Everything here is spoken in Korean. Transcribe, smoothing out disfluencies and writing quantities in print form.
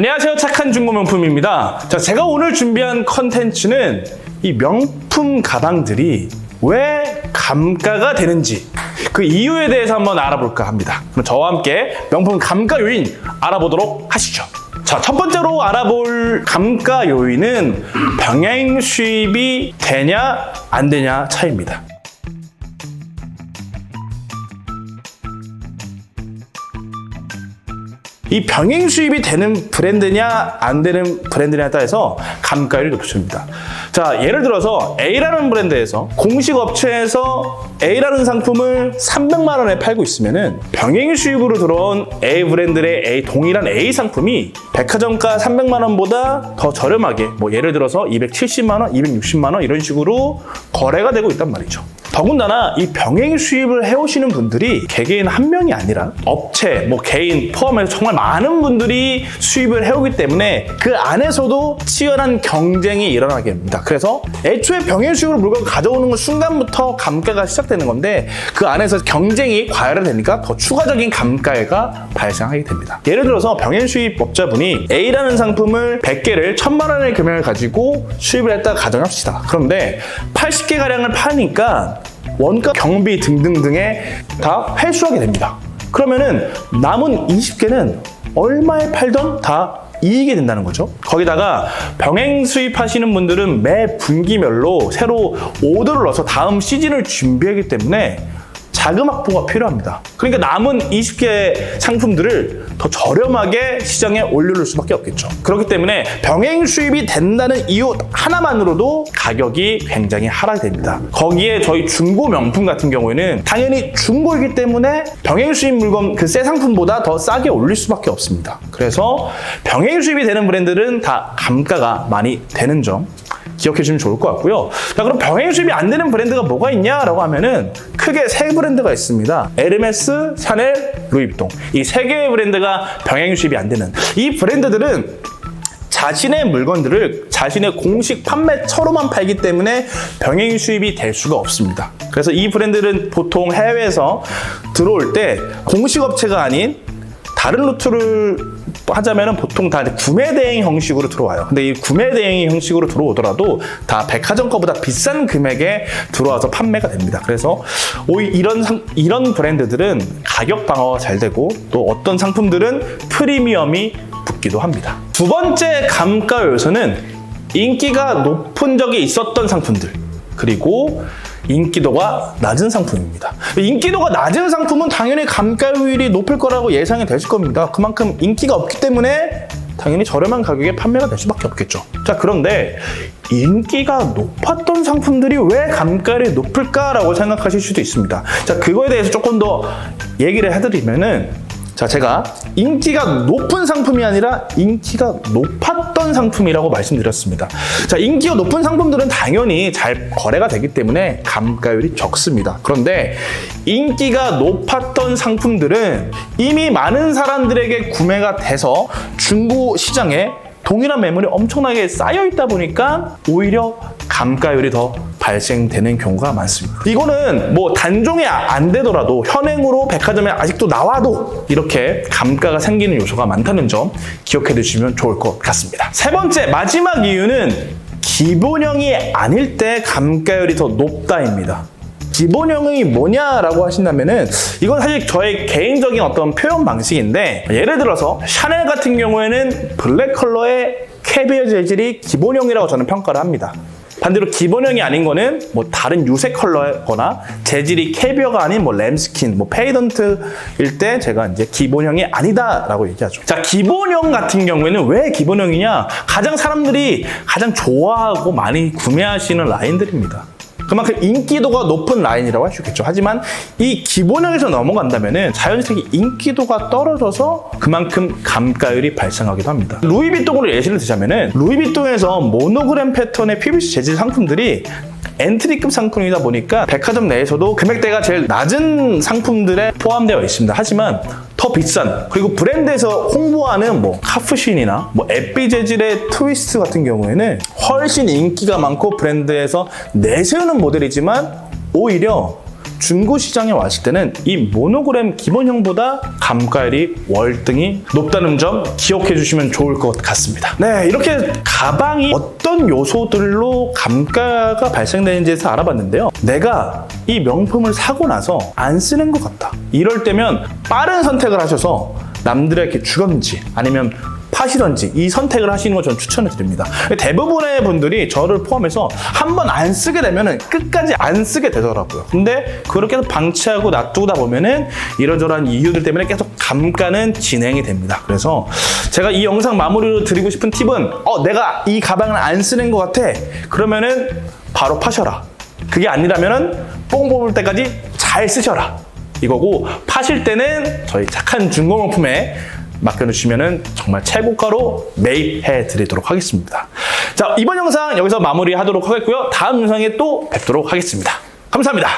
안녕하세요. 착한 중고명품입니다. 자, 제가 오늘 준비한 컨텐츠는 이 명품 가방들이 왜 감가가 되는지 그 이유에 대해서 한번 알아볼까 합니다. 그럼 저와 함께 명품 감가 요인 알아보도록 하시죠. 자, 첫 번째로 알아볼 감가 요인은 병행 수입이 되냐 안 되냐 차이입니다. 이 병행 수입이 되는 브랜드냐 안 되는 브랜드냐에 따라서 감가율이 높습니다. 자, 예를 들어서 A라는 브랜드에서 공식 업체에서 A라는 상품을 300만 원에 팔고 있으면은 병행 수입으로 들어온 A 브랜드의 A 동일한 A 상품이 백화점가 300만 원보다 더 저렴하게 뭐 예를 들어서 270만 원, 260만 원 이런 식으로 거래가 되고 있단 말이죠. 더군다나 이 병행 수입을 해오시는 분들이 개개인 한 명이 아니라 업체, 뭐 개인 포함해서 정말 많은 분들이 수입을 해오기 때문에 그 안에서도 치열한 경쟁이 일어나게 됩니다. 그래서 애초에 병행 수입으로 물건을 가져오는 순간부터 감가가 시작되는 건데 그 안에서 경쟁이 과열되니까 더 추가적인 감가가 발생하게 됩니다. 예를 들어서 병행 수입 업자분이 A라는 상품을 100개를 1000만 원의 금액을 가지고 수입을 했다가 가정합시다. 그런데 80개 가량을 파니까 원가, 경비 등등등에 다 회수하게 됩니다. 그러면은 남은 20개는 얼마에 팔던 다 이익이 된다는 거죠. 거기다가 병행 수입하시는 분들은 매 분기별로 새로 오더를 넣어서 다음 시즌을 준비하기 때문에 자금 확보가 필요합니다. 그러니까 남은 20개 상품들을 더 저렴하게 시장에 올려놓을 수밖에 없겠죠. 그렇기 때문에 병행 수입이 된다는 이유 하나만으로도 가격이 굉장히 하락됩니다. 거기에 저희 중고 명품 같은 경우에는 당연히 중고이기 때문에 병행 수입 물건 그 새 상품보다 더 싸게 올릴 수밖에 없습니다. 그래서 병행 수입이 되는 브랜드는 다 감가가 많이 되는 점 기억해 주시면 좋을 것 같고요. 자, 그럼 병행 수입이 안 되는 브랜드가 뭐가 있냐라고 하면은 크게 세 브랜드가 있습니다. 에르메스, 샤넬, 루이비통. 이 세 개의 브랜드가 병행 수입이 안 되는 이 브랜드들은 자신의 물건들을 자신의 공식 판매처로만 팔기 때문에 병행 수입이 될 수가 없습니다. 그래서 이 브랜드는 보통 해외에서 들어올 때 공식 업체가 아닌 다른 루트를 하자면은 보통 다 구매 대행 형식으로 들어와요. 근데 이 구매 대행 형식으로 들어오더라도 다 백화점 거보다 비싼 금액에 들어와서 판매가 됩니다. 그래서 이런 브랜드들은 가격 방어가 잘 되고 또 어떤 상품들은 프리미엄이 붙기도 합니다. 두 번째 감가 요소는 인기가 높은 적이 있었던 상품들 그리고 인기도가 낮은 상품입니다. 인기도가 낮은 상품은 당연히 감가율이 높을 거라고 예상이 되실 겁니다. 그만큼 인기가 없기 때문에 당연히 저렴한 가격에 판매가 될 수밖에 없겠죠. 자, 그런데 인기가 높았던 상품들이 왜 감가율이 높을까라고 생각하실 수도 있습니다. 자, 그거에 대해서 조금 더 얘기를 해드리면은 자, 제가 인기가 높은 상품이 아니라 인기가 높았던 상품이라고 말씀드렸습니다. 자, 인기가 높은 상품들은 당연히 잘 거래가 되기 때문에 감가율이 적습니다. 그런데 인기가 높았던 상품들은 이미 많은 사람들에게 구매가 돼서 중고 시장에 동일한 매물이 엄청나게 쌓여 있다 보니까 오히려 감가율이 더 발생되는 경우가 많습니다. 이거는 뭐 단종이 안 되더라도 현행으로 백화점에 아직도 나와도 이렇게 감가가 생기는 요소가 많다는 점 기억해 두시면 좋을 것 같습니다. 세 번째, 마지막 이유는 기본형이 아닐 때 감가율이 더 높다입니다. 기본형이 뭐냐라고 하신다면은 이건 사실 저의 개인적인 어떤 표현 방식인데 예를 들어서 샤넬 같은 경우에는 블랙 컬러의 캐비어 재질이 기본형이라고 저는 평가를 합니다. 반대로 기본형이 아닌 거는 뭐 다른 유색 컬러거나 재질이 캐비어가 아닌 뭐 램스킨, 뭐 페이던트일 때 제가 이제 기본형이 아니다라고 얘기하죠. 자, 기본형 같은 경우에는 왜 기본형이냐? 가장 사람들이 가장 좋아하고 많이 구매하시는 라인들입니다. 그만큼 인기도가 높은 라인이라고 할 수 있겠죠. 하지만 이 기본형에서 넘어간다면은 자연스럽게 인기도가 떨어져서 그만큼 감가율이 발생하기도 합니다. 루이비통으로 예시를 들자면은 루이비통에서 모노그램 패턴의 PVC 재질 상품들이 엔트리급 상품이다 보니까 백화점 내에서도 금액대가 제일 낮은 상품들에 포함되어 있습니다. 하지만 더 비싼 그리고 브랜드에서 홍보하는 뭐 카프신이나 뭐 에피 재질의 트위스트 같은 경우에는 훨씬 인기가 많고 브랜드에서 내세우는 모델이지만 오히려 중고 시장에 왔을 때는 이 모노그램 기본형보다 감가율이 월등히 높다는 점 기억해 주시면 좋을 것 같습니다. 네, 이렇게 가방이 어떤 요소들로 감가가 발생되는지에서 알아봤는데요. 내가 이 명품을 사고 나서 안 쓰는 것 같다. 이럴 때면 빠른 선택을 하셔서 남들에게 주던지 아니면 파시던지 이 선택을 하시는 걸 저는 추천을 드립니다. 대부분의 분들이 저를 포함해서 한 번 안 쓰게 되면 끝까지 안 쓰게 되더라고요. 근데 그렇게 해서 방치하고 놔두다 보면은 이러저러한 이유들 때문에 계속 감가는 진행이 됩니다. 그래서 제가 이 영상 마무리로 드리고 싶은 팁은 내가 이 가방을 안 쓰는 것 같아. 그러면은 바로 파셔라. 그게 아니라면은 뽕 뽑을 때까지 잘 쓰셔라. 이거고 파실 때는 저희 착한 중고명품에 맡겨주시면 정말 최고가로 매입해 드리도록 하겠습니다. 자, 이번 영상 여기서 마무리하도록 하겠고요. 다음 영상에 또 뵙도록 하겠습니다. 감사합니다.